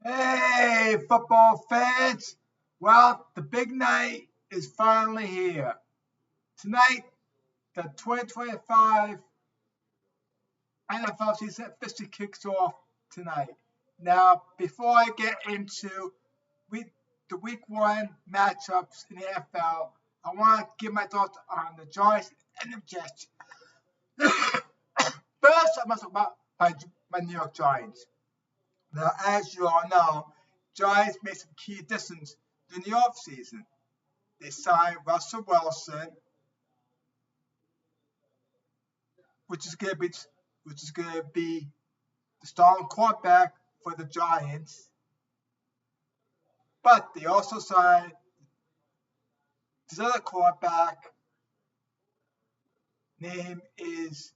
Hey, football fans! Well, the big night is finally here. Tonight, the 2025 NFL season officially kicks off tonight. Now, before I get into week, the week one matchups in the NFL, I want to give my thoughts on the Giants and the Jets. First, I must talk about my New York Giants. Now, as you all know, Giants made some key additions in the offseason. They signed Russell Wilson, which is gonna be the starting quarterback for the Giants. But they also signed this other quarterback. Name is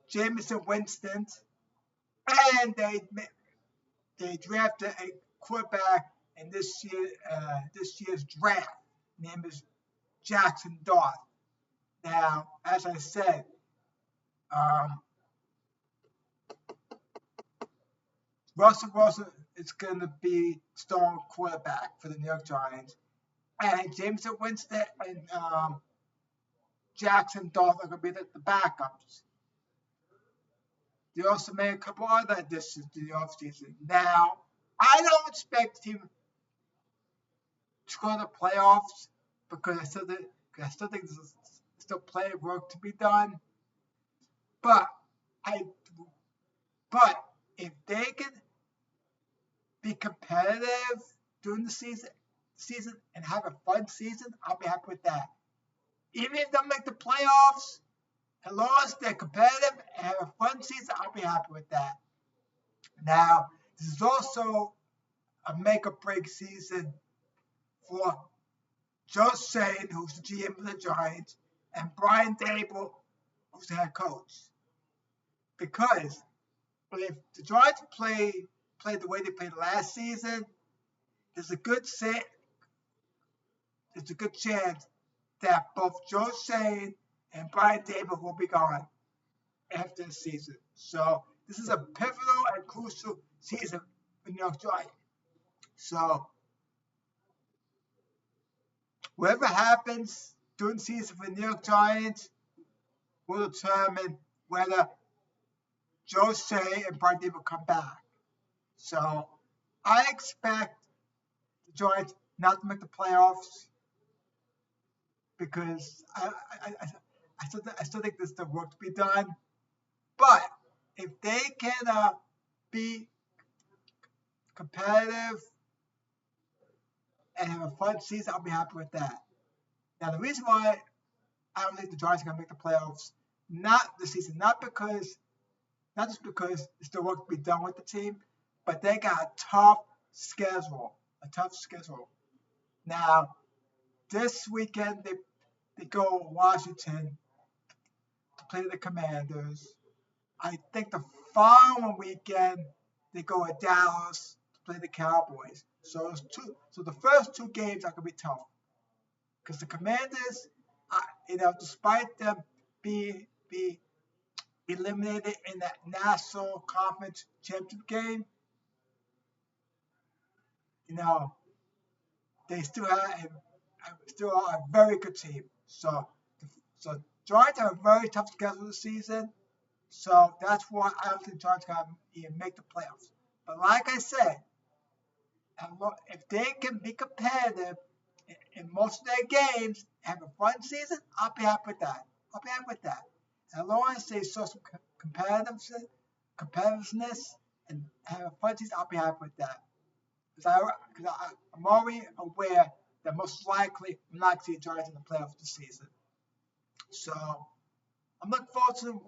Jameson Winston, and they drafted a quarterback in this year's draft. Name is Jackson Dart. Now, as I said, um, Russell Wilson is going to be starting quarterback for the New York Giants, and Jameson Winston and Jackson Dart are going to be the backups. They also made a couple other additions to the offseason. Now, I don't expect the team to go to the playoffs because I still think there's still plenty of work to be done. But but if they can be competitive during the season and have a fun season, I'll be happy with that. Even if they don't make the playoffs, as long as they're competitive and have a fun season, I'll be happy with that. Now, this is also a make or break season for Joe Schoen, who's the GM of the Giants, and Brian Daboll, who's the head coach. Because if the Giants play the way they played last season, there's a good chance that both Joe Schoen and Brian Daboll will be gone after the season. So this is a pivotal and crucial season for New York Giants. So whatever happens during the season for the New York Giants will determine whether Joe Schoen and Brian Daboll come back. So I expect the Giants not to make the playoffs because I still think there's still work to be done. But if they can be competitive and have a fun season, I'll be happy with that. Now, the reason why I don't think the Giants are going to make the playoffs, not this season, not just because there's still work to be done with the team, but they got a tough schedule. Now, this weekend they go to Washington to play the Commanders. I think the following weekend they go to Dallas to play the Cowboys. So the first two games are gonna be tough because the Commanders, despite them be eliminated in that National Conference Championship game, they still are a very good team. So Giants have a very tough schedule this season. So that's why I don't think Giants can even make the playoffs. But like I said, if they can be competitive in most of their games, have a fun season, I'll be happy with that. And as long as they show some competitiveness and have a fun season, I'll be happy with that. Because I'm already aware that most likely we're not going to see the Giants in the playoffs this season. So I'm looking forward to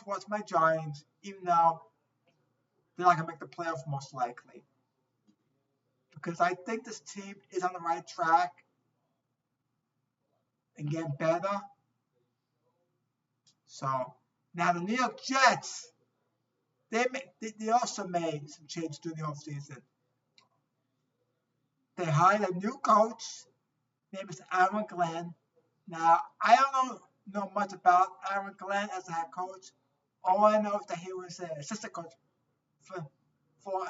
watching my Giants, even though they're not going to make the playoffs most likely. Because I think this team is on the right track and getting better. So now the New York Jets, they also made some changes during the offseason. They hired a new coach, named is Aaron Glenn. Now I don't know much about Aaron Glenn as a head coach. All I know is that he was an assistant coach for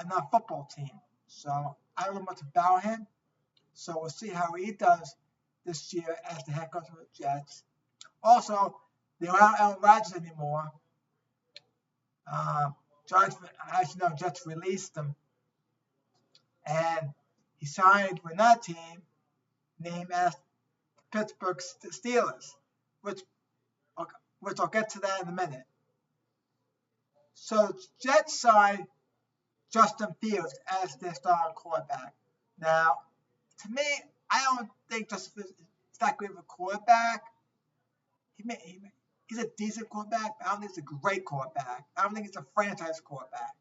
another football team. So I don't know much about him. So we'll see how he does this year as the head coach of the Jets. Also, they don't have Aaron Rodgers anymore. Jets, as you know, Jets released him, and he signed with another team named as Pittsburgh Steelers, which I'll get to that in a minute. So Jets signed Justin Fields as their starting quarterback. Now, to me, I don't think Justin Fields is that great of a quarterback. He's a decent quarterback, but I don't think he's a great quarterback. I don't think he's a franchise quarterback.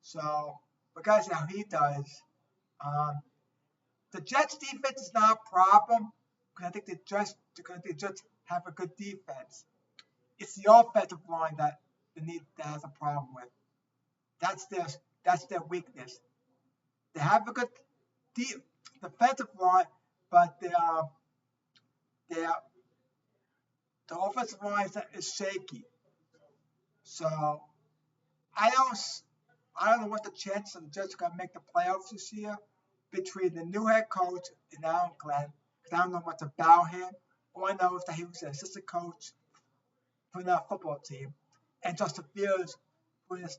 So, because of how he does, the Jets defense is not a problem because I think the Jets have a good defense. It's the offensive line that has a problem with. That's their weakness. They have a good defensive line, but the offensive line is shaky. So I don't know what the chances of the Jets are going to make the playoffs this year between the new head coach and Aaron Glenn, because I don't know much about him. All I know is that he was an assistant coach for the football team, and Justin Fields, who is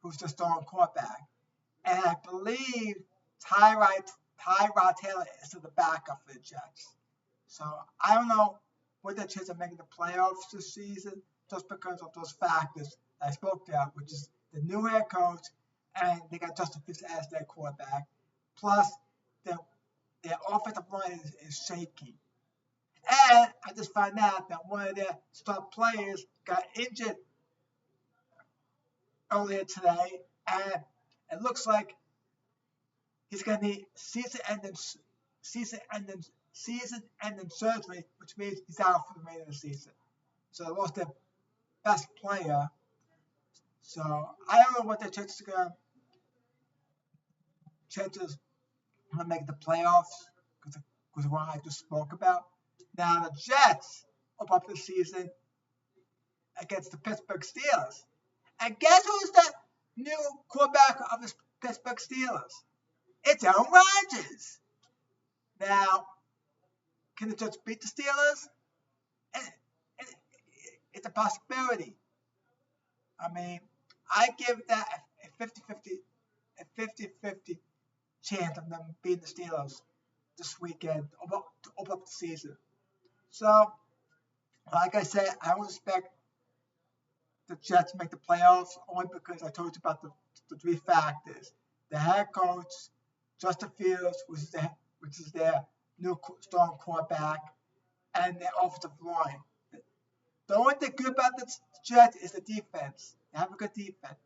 who's the starting quarterback. And I believe Tyrod Taylor is the backup for the Jets. So I don't know what the chance of making the playoffs this season, just because of those factors that I spoke about, which is the new head coach, and they got Justin Fields as their quarterback. Plus, their offensive line is shaky. And I just found out that one of their star players got injured earlier today, and it looks like he's going to need season-ending surgery, which means he's out for the remainder of the season. So they lost their best player. So I don't know what their chances are to make the playoffs because of what I just spoke about. Now the Jets open up the season against the Pittsburgh Steelers. And guess who's the new quarterback of the Pittsburgh Steelers? It's Aaron Rodgers. Now, can the Jets beat the Steelers? It's a possibility. I mean, I give that a 50-50 chance of them beating the Steelers this weekend to open up the season. So, like I said, I don't expect the Jets make the playoffs only because I told you about the three factors: the head coach, Justin Fields, which is their new strong quarterback, and their offensive line. The only thing good about the Jets is the defense. They have a good defense.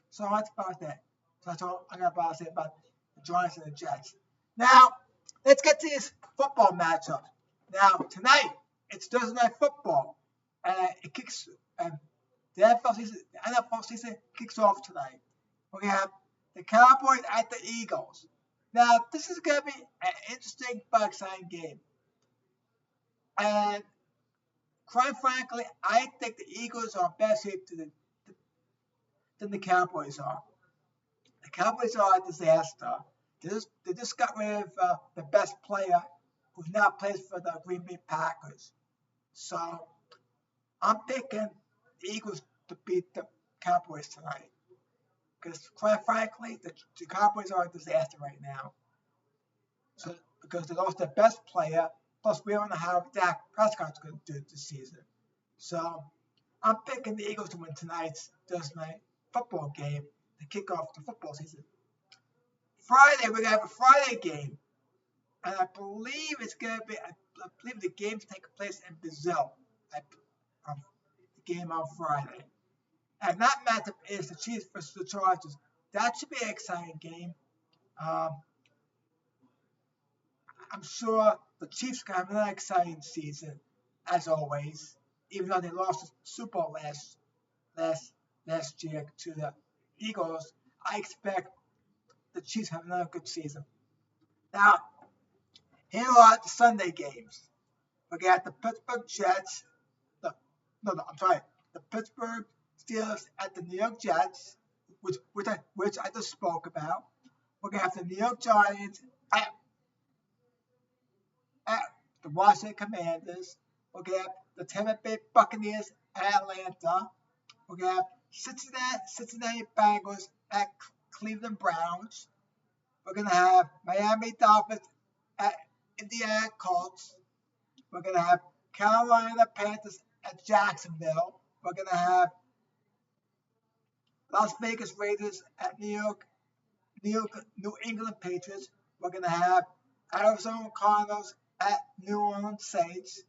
So that's about that. So that's all I got about to say about the Giants and the Jets. Now, let's get to this football matchup. Now, tonight, it's Thursday Night Football. It kicks, the NFL season kicks off tonight. We're going to have the Cowboys at the Eagles. Now, this is going to be an interesting but exciting game. And quite frankly, I think the Eagles are in better shape than the Cowboys are. The Cowboys are a disaster. They just got rid of the best player who now plays for the Green Bay Packers. So I'm picking the Eagles to beat the Cowboys tonight. Because quite frankly, the Cowboys are a disaster right now. So because they lost their best player, plus we don't know how Dak Prescott's going to do this season. So I'm picking the Eagles to win tonight's Thursday Night Football game to kick off the football season. Friday, we're going to have a Friday game. And I believe it's going to be, I believe the game's taking place in Brazil. The game on Friday. And that matchup is the Chiefs versus the Chargers. That should be an exciting game. I'm sure the Chiefs are going to have another exciting season, as always. Even though they lost the Super Bowl last year to the Eagles, I expect the Chiefs to have another good season. Now, here are the Sunday games. We got the Pittsburgh Jets. The Pittsburgh Steelers at the New York Jets, which I just spoke about. We're gonna have the New York Giants at the Washington Commanders. We're gonna have the Tampa Bay Buccaneers at Atlanta. We're gonna have Cincinnati Bengals at Cleveland Browns. We're gonna have Miami Dolphins at Indiana Colts. We're gonna have Carolina Panthers at Jacksonville. We're gonna have Las Vegas Raiders at New England Patriots. We're gonna have Arizona Cardinals at New Orleans Saints.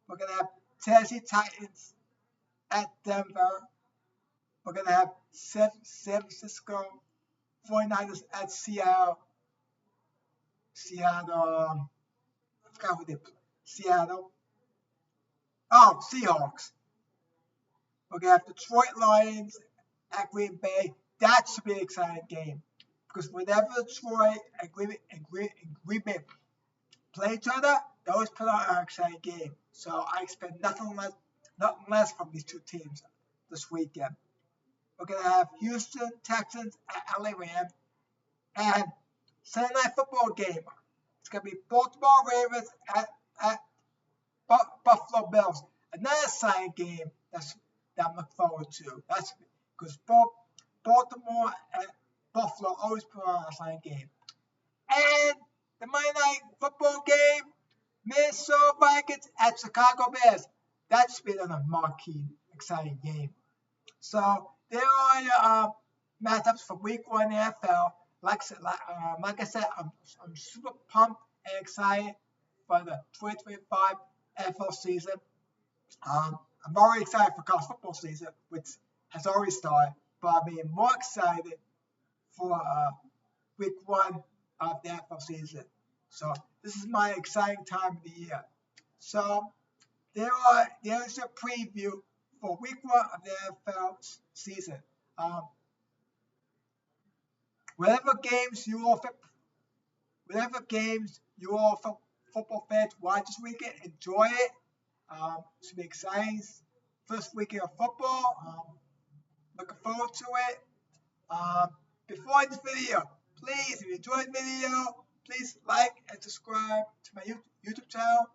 We're gonna have Tennessee Titans at Denver. We're gonna have San Francisco 49ers at Seattle. I forgot who they play. Seattle. Oh, Seahawks. We're gonna have Detroit Lions at Green Bay. That should be an exciting game because whenever Detroit and Green Bay play each other, they always put on an exciting game. So I expect nothing less from these two teams this weekend. We're gonna have Houston Texans at LA Rams and Sunday Night Football game. It's gonna be Baltimore Ravens at Buffalo Bills. Another exciting game that I'm looking forward to. That's because Baltimore and Buffalo always put on a exciting game. And the Monday Night Football game, Minnesota Vikings at Chicago Bears. That should be another marquee, exciting game. So there are your matchups for Week 1 NFL. Like I said, I'm super pumped and excited for the 2025 NFL season. I'm already excited for college football season, which has already started, but I'm even more excited for Week 1 of the NFL season. So this is my exciting time of the year. So there's a preview for Week 1 of the NFL season. Whatever games you all football fans watch this weekend, enjoy it. It's gonna be exciting. First weekend of football. Looking forward to it. Before I end this video, please, if you enjoyed the video, please like and subscribe to my YouTube channel.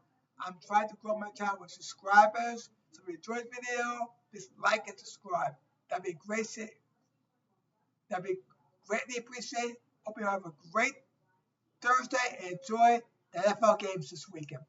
I'm trying to grow my channel with subscribers. So if you enjoyed the video, please like and subscribe. That'd be great. That'd be greatly appreciated. Hope you have a great Thursday and enjoy the NFL games this weekend.